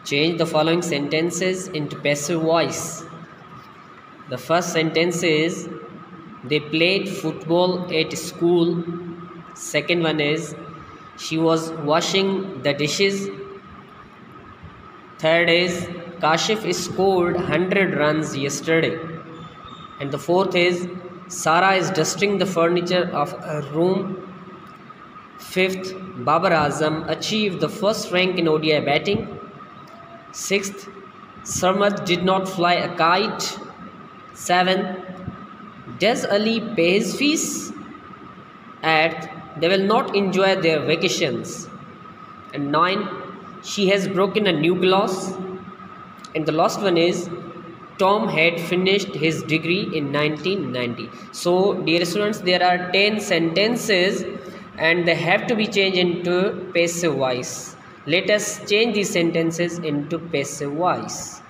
Change the following sentences into passive voice. The first sentence is they played football at school. Second one is she was washing the dishes. Third is Kashif scored 100 runs yesterday. And the fourth is Sara is dusting the furniture of her room. Fifth, Babar Azam achieved the first rank in ODI batting. Sixth, Sarmat did not fly a kite. Seventh, does Ali pay his fees? Eighth, they will not enjoy their vacations. And ninth, she has broken a new glass. And the last one is Tom had finished his degree in 1990. So, dear students, there are 10 sentences and they have to be changed into passive voice. Let us change these sentences into passive voice.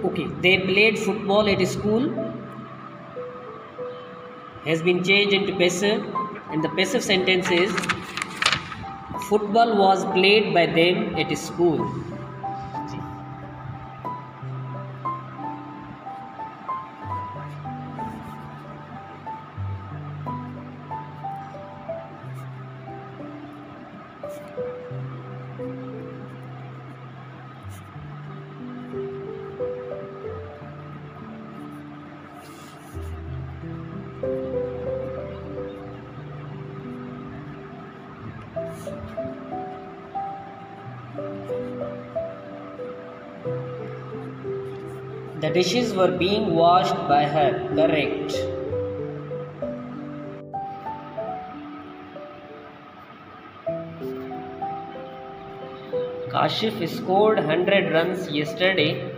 Okay, they played football at school has been changed into passive, and the passive sentence is football was played by them at school. The dishes were being washed by her. Correct. Kashif scored 100 runs yesterday.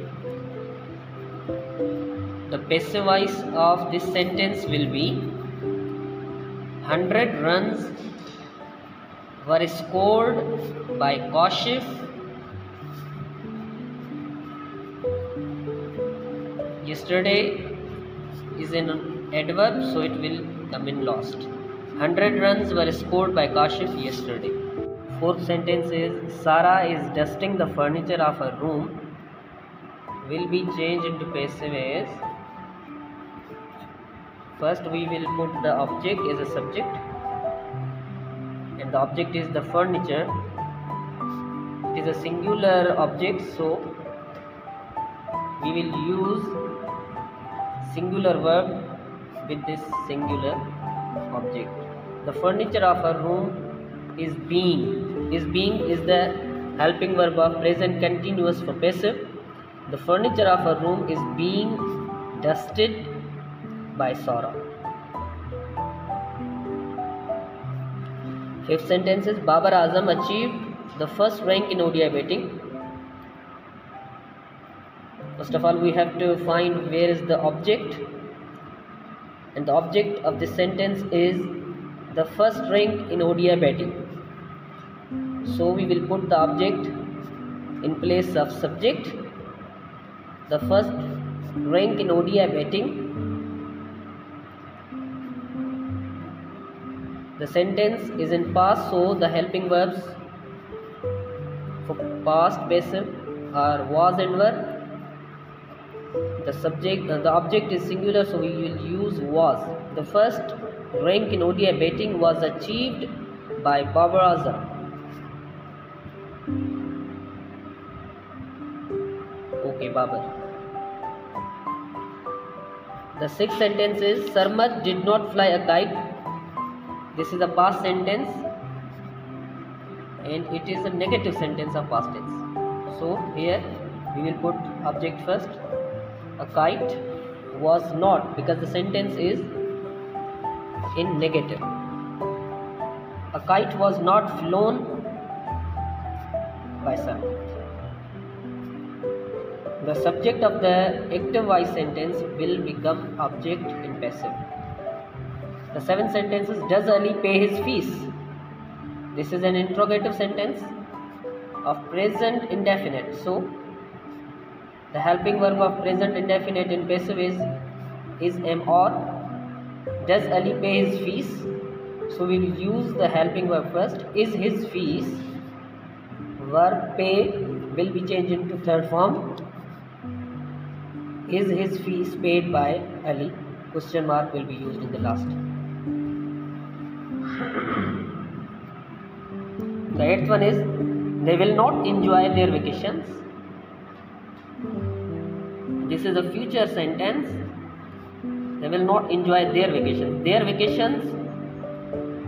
The passive voice of this sentence will be 100 runs were scored by Kashif yesterday is an adverb, so it will come in last. 100 runs were scored by Kashif yesterday. Fourth sentence is Sara is dusting the furniture of her room will be changed into passive as first we will put the object as a subject, and the object is the furniture. It is a singular object, so we will use singular verb with this singular object. The furniture of our room is being. Is being is the helping verb of present continuous for passive. The furniture of our room is being dusted by Sara. Fifth sentence is Babar Azam achieved the first rank in ODI batting. First of all, we have to find where is the object, and the object of this sentence is the first rank in ODI batting. So we will put the object in place of subject. The first rank in ODI batting. The sentence is in past, so the helping verbs for past passive are was and were. The object is singular, so we will use was. The first rank in ODI batting was achieved by Babar Azam. Okay, Babar. The sixth sentence is Sarmat did not fly a kite. This is a past sentence and it is a negative sentence of past tense. So here we will put object first, a kite, was not, because the sentence is in negative. A kite was not flown by sun. The subject of the active voice sentence will become object in passive. The 7th sentence is, does Ali pay his fees? This is an interrogative sentence of present indefinite. So the helping verb of present indefinite in passive is am or. Does Ali pay his fees? So we will use the helping verb first. Is his fees. Verb pay will be changed into third form. Is his fees paid by Ali? Question mark will be used in the last. The 8th one is, they will not enjoy their vacations. This is a future sentence. They will not enjoy their vacations. Their vacations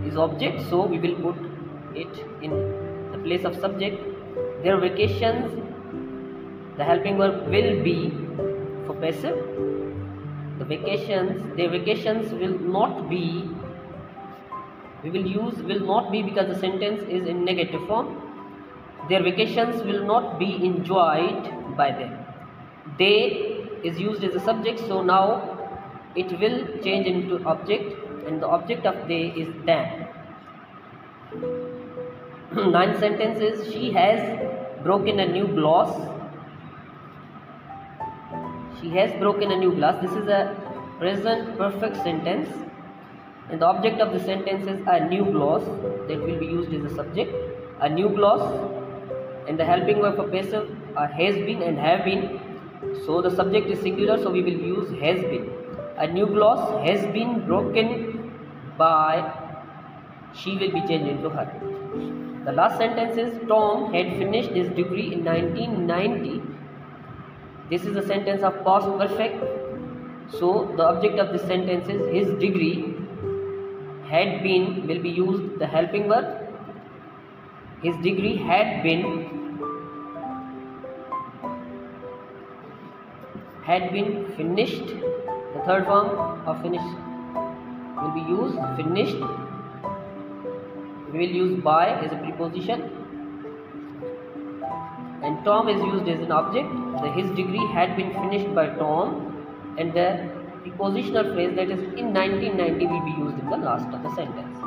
is object, so we will put it in the place of subject. Their vacations, the helping verb will be for passive. The vacations, their vacations will not be, we will use will not be because the sentence is in negative form. Their vacations will not be enjoyed by them. They is used as a subject, so now it will change into object, and the object of they is them. 9th sentence is, she has broken a new glass. She has broken a new glass. This is a present perfect sentence, and the object of the sentence is a new glass, that will be used as a subject. A new glass, and the helping verb for passive are has been and have been. So the subject is singular, so we will use has been. A new glass has been broken by, she will be changed into her. The last sentence is, Tom had finished his degree in 1990. This is a sentence of past perfect. So the object of this sentence is his degree. Had been will be used the helping verb. His degree had been finished. The third form of finish will be used finished. We will use by as a preposition, and Tom is used as an object. His degree had been finished by Tom, and the prepositional phrase that is in 1990 will be used in the last of the sentence.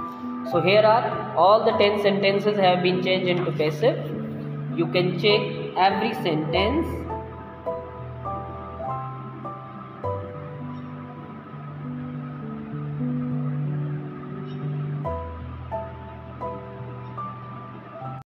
So here are all the 10 sentences have been changed into passive. You can check every sentence